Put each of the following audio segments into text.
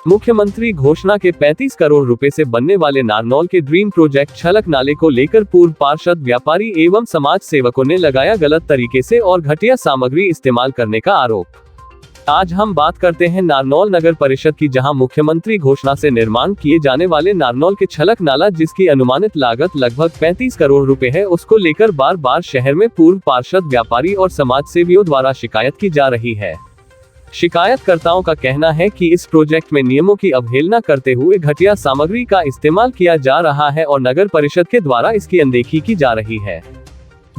मुख्यमंत्री घोषणा के 35 करोड़ रुपए से बनने वाले नारनौल के ड्रीम प्रोजेक्ट छलक नाले को लेकर पूर्व पार्षद, व्यापारी एवं समाज सेवकों ने लगाया गलत तरीके से और घटिया सामग्री इस्तेमाल करने का आरोप। आज हम बात करते हैं नारनौल नगर परिषद की, जहां मुख्यमंत्री घोषणा से निर्माण किए जाने वाले नारनौल के छलक नाला, जिसकी अनुमानित लागत लगभग 35 करोड़ रुपए है, उसको लेकर बार बार शहर में पूर्व पार्षद, व्यापारी और समाज सेवियों द्वारा शिकायत की जा रही है। शिकायतकर्ताओं का कहना है कि इस प्रोजेक्ट में नियमों की अवहेलना करते हुए घटिया सामग्री का इस्तेमाल किया जा रहा है और नगर परिषद के द्वारा इसकी अनदेखी की जा रही है।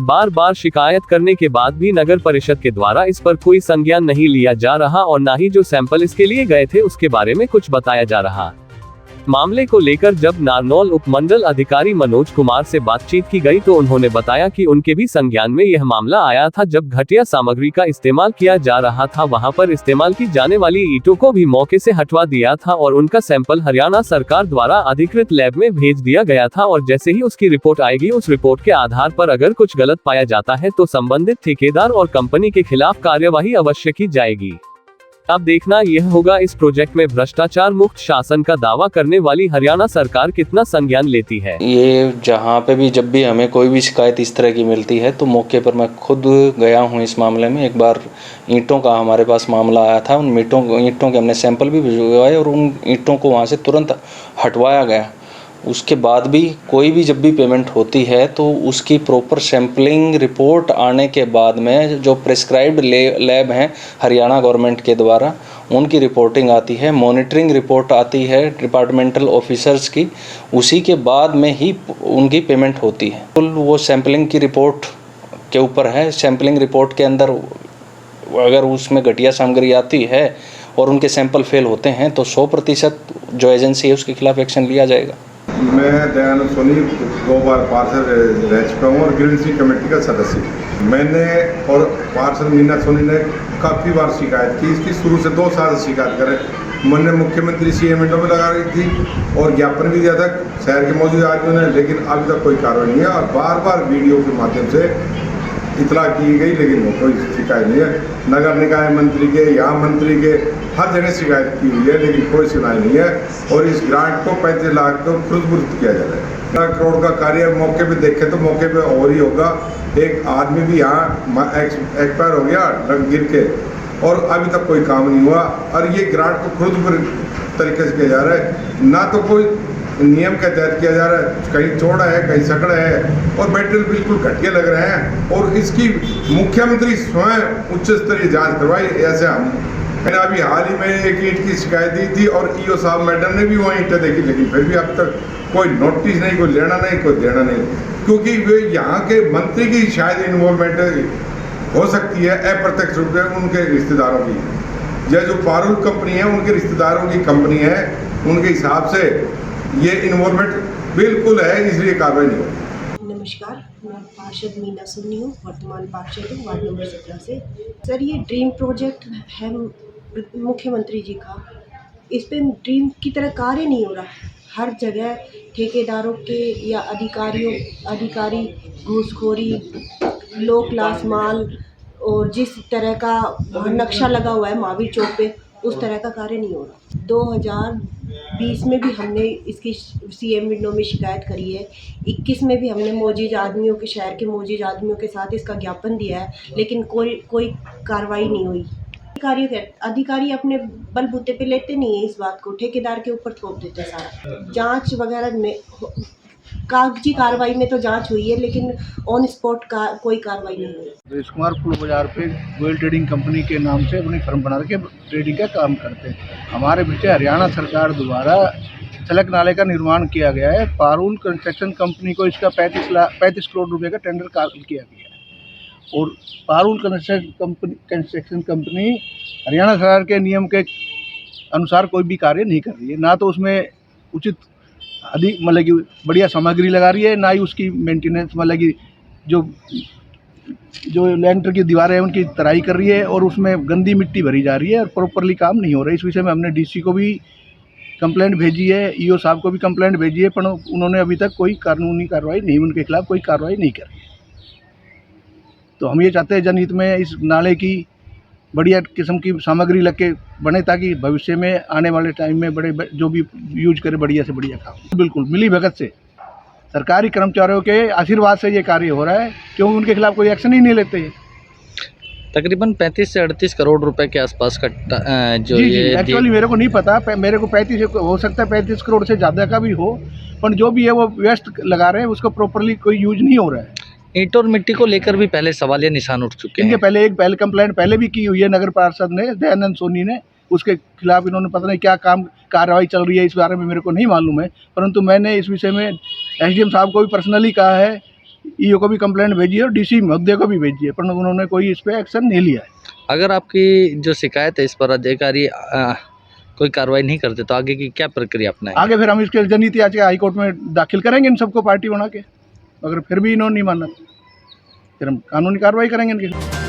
बार बार शिकायत करने के बाद भी नगर परिषद के द्वारा इस पर कोई संज्ञान नहीं लिया जा रहा और न ही जो सैंपल इसके लिए गए थे उसके बारे में कुछ बताया जा रहा। मामले को लेकर जब नारनौल उपमंडल अधिकारी मनोज कुमार से बातचीत की गई तो उन्होंने बताया कि उनके भी संज्ञान में यह मामला आया था। जब घटिया सामग्री का इस्तेमाल किया जा रहा था, वहां पर इस्तेमाल की जाने वाली ईंटों को भी मौके से हटवा दिया था और उनका सैंपल हरियाणा सरकार द्वारा अधिकृत लैब में भेज दिया गया था और जैसे ही उसकी रिपोर्ट आएगी, उस रिपोर्ट के आधार पर अगर कुछ गलत पाया जाता है तो संबंधित ठेकेदार और कंपनी के खिलाफ कार्यवाही अवश्य की जाएगी। अब देखना यह होगा इस प्रोजेक्ट में भ्रष्टाचार मुक्त शासन का दावा करने वाली हरियाणा सरकार कितना संज्ञान लेती है। ये जहाँ पे भी जब भी हमें कोई भी शिकायत इस तरह की मिलती है तो मौके पर मैं खुद गया हूँ इस मामले में। एक बार ईंटों का हमारे पास मामला आया था, उन ईंटों के हमने सैंपल भी भिजवाए और उन ईंटों को वहाँ से तुरंत हटवाया गया। उसके बाद भी कोई भी जब भी पेमेंट होती है तो उसकी प्रॉपर सैम्पलिंग रिपोर्ट आने के बाद में जो प्रिस्क्राइब्ड लैब हैं हरियाणा गवर्नमेंट के द्वारा, उनकी रिपोर्टिंग आती है, मॉनिटरिंग रिपोर्ट आती है डिपार्टमेंटल ऑफिसर्स की, उसी के बाद में ही उनकी पेमेंट होती है। तो वो सैम्पलिंग की रिपोर्ट के ऊपर है। सैम्पलिंग रिपोर्ट के अंदर अगर उसमें घटिया सामग्री आती है और उनके सैंपल फेल होते हैं तो 100% जो एजेंसी है उसके खिलाफ एक्शन लिया जाएगा। मैं दयानंद सोनी 2 बार पार्षद रह चुका हूँ और ग्रीन सी कमेटी का सदस्य। मैंने और पार्षद मीना सोनी ने काफ़ी बार शिकायत की इसकी, शुरू से 2 साल से शिकायत करें। मैंने मुख्यमंत्री सीएम विंडो में लगा रही थी और ज्ञापन भी दिया था शहर के मौजूद आदमियों ने, लेकिन अभी तक कोई कार्रवाई नहीं है और बार बार वीडियो के माध्यम से इतला की गई लेकिन वो कोई शिकायत नहीं है। नगर निकाय मंत्री के, यहाँ मंत्री के, हर जगह शिकायत की हुई है लेकिन कोई सुनाई नहीं है और इस ग्रांट को 35 लाख को खुर्द किया जा रहा है। 1 करोड़ का कार्य मौके पे देखे तो मौके पे और ही होगा। एक आदमी भी यहाँ एक्सपायर हो गया गिर के और अभी तक कोई काम नहीं हुआ और ये ग्रांट को खुर्द तरीके से किया जा रहा है, ना तो कोई नियम के तहत किया जा रहा है। कहीं चौड़ा है, कहीं सकड़ा है और मेटेरियल बिल्कुल घटिया लग रहे हैं और इसकी मुख्यमंत्री स्वयं उच्च स्तरीय जांच करवाई। ऐसे मैंने अभी हाल ही में एक ईंट की शिकायत दी थी और ईओ साहब मैडम ने भी वहाँ ईंटें देखी, लेकिन फिर भी अब तक कोई नोटिस नहीं, कोई लेना नहीं, कोई देना नहीं, क्योंकि वे यहाँ के मंत्री की शायद इन्वॉल्वमेंट हो सकती है अप्रत्यक्ष रूप से उनके रिश्तेदारों की। यह जो पारुल कंपनी है उनके रिश्तेदारों की कंपनी है, उनके हिसाब से ये इन्वॉल्वमेंट बिल्कुल है, इसलिए कार्रवाई नहीं होगी। नमस्कार, मैं पार्षद मीना सोनी हूँ, वर्तमान पार्षद हूँ वार्ड नंबर 17 से। सर, ये ड्रीम प्रोजेक्ट है मुख्यमंत्री जी का, इस पे ड्रीम की तरह कार्य नहीं हो रहा। हर जगह ठेकेदारों के या अधिकारी घूसखोरी, लो क्लास माल और जिस तरह का नक्शा लगा हुआ है महावीर चौक पे, उस तरह का कार्य नहीं हो रहा। 2020 में भी हमने इसकी सीएम विंडो में शिकायत करी है, 21 में भी हमने मौजूद आदमियों के, शहर के मौजूद आदमियों के साथ इसका ज्ञापन दिया है, लेकिन कोई कार्रवाई नहीं हुई। अधिकारी अपने बलबूते पे लेते नहीं है इस बात को, ठेकेदार के ऊपर थोप देते हैं सारा। जांच वगैरह में कागजी कार्रवाई में तो जांच हुई है लेकिन ऑन स्पॉट का कोई कार्रवाई नहीं हुई। सुरेश कुमार फुल बाजार पे गोयल ट्रेडिंग कंपनी के नाम से अपनी फर्म बना के ट्रेडिंग का काम करते हैं। हमारे पीछे हरियाणा सरकार द्वारा छलक नाले का निर्माण किया गया है। पारुल कंस्ट्रक्शन कंपनी को इसका 35 करोड़ रुपए का टेंडर किया गया है और पारुल कंस्ट्रक्शन कंपनी हरियाणा सरकार के नियम के अनुसार कोई भी कार्य नहीं कर रही है। ना तो उसमें उचित मतलब कि बढ़िया सामग्री लगा रही है, ना ही उसकी मेंटेनेंस, मतलब कि जो लेंटर की दीवारें हैं उनकी तराई कर रही है और उसमें गंदी मिट्टी भरी जा रही है और प्रॉपरली काम नहीं हो रहा है। इस विषय में हमने डीसी को भी कंप्लेंट भेजी है, ईओ साहब को भी कंप्लेंट भेजी है, पर उन्होंने अभी तक कोई कानूनी कार्रवाई नहीं, उनके खिलाफ कोई कार्रवाई नहीं करी है। तो हम ये चाहते हैं जनहित में इस नाले की बढ़िया किस्म की सामग्री लग के बने, ताकि भविष्य में आने वाले टाइम में जो भी यूज करे बढ़िया से बढ़िया काम। बिल्कुल मिली भगत से सरकारी कर्मचारियों के आशीर्वाद से ये कार्य हो रहा है, क्योंकि उनके खिलाफ कोई एक्शन ही नहीं लेते हैं। तकरीबन 35 से 38 करोड़ रुपए के आसपास का जो जी ये एक्चुअली मेरे को नहीं पता, मेरे को 35 हो सकता है 35 करोड़ से ज़्यादा का भी हो, पर जो भी है वो वेस्ट लगा रहे हैं, उसको प्रॉपरली कोई यूज नहीं हो रहा है। ईंट और मिट्टी को लेकर भी पहले सवालिया निशान उठ चुके इनके हैं। पहले कंप्लेंट पहले भी की हुई है नगर पार्षद ने, दयानंद सोनी ने, उसके खिलाफ इन्होंने पता नहीं क्या कार्रवाई चल रही है इस बारे में मेरे को नहीं मालूम है, परंतु मैंने इस विषय में एसडीएम साहब को भी पर्सनली कहा है, ईओ को भी कंप्लेंट भेजी है और डीसी महोदय को भी भेजी है, पर उन्होंने कोई इस पर एक्शन नहीं लिया है। अगर आपकी जो शिकायत है इस पर अधिकारी कोई कार्रवाई नहीं करते तो आगे की क्या प्रक्रिया अपनाएंगे? आगे फिर हम इसके जनहित याचिका हाईकोर्ट में दाखिल करेंगे इन सबको पार्टी बना के, अगर फिर भी इन्होंने नहीं माना फिर हम कानूनी कार्रवाई करेंगे इनके।